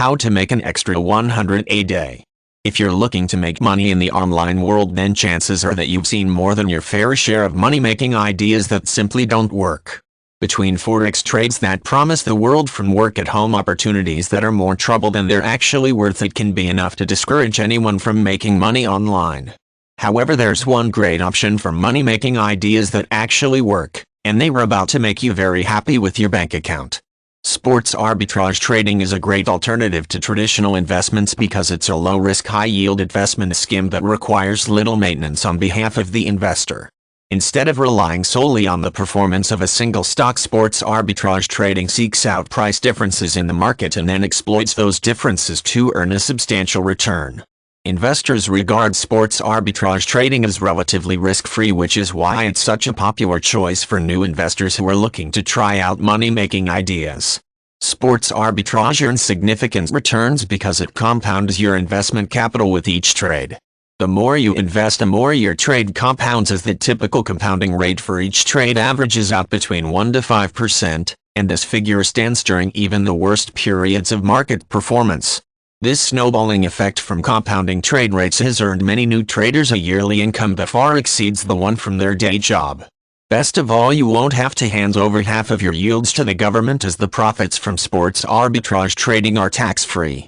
How to make an extra 100 a day. If you're looking to make money in the online world, then chances are that you've seen more than your fair share of money-making ideas that simply don't work. Between forex trades that promise the world from work-at-home opportunities that are more trouble than they're actually worth, it can be enough to discourage anyone from making money online. However, there's one great option for money-making ideas that actually work, and they were about to make you very happy with your bank account. Sports arbitrage trading is a great alternative to traditional investments because it's a low-risk, high-yield investment scheme that requires little maintenance on behalf of the investor. Instead of relying solely on the performance of a single stock, sports arbitrage trading seeks out price differences in the market and then exploits those differences to earn a substantial return. Investors regard sports arbitrage trading as relatively risk-free, which is why it's such a popular choice for new investors who are looking to try out money-making ideas. Sports arbitrage earns significant returns because it compounds your investment capital with each trade. The more you invest, the more your trade compounds, as the typical compounding rate for each trade averages out between 1 to 5%, and this figure stands during even the worst periods of market performance. This snowballing effect from compounding trade rates has earned many new traders a yearly income that far exceeds the one from their day job. Best of all, you won't have to hand over half of your yields to the government, as the profits from sports arbitrage trading are tax-free.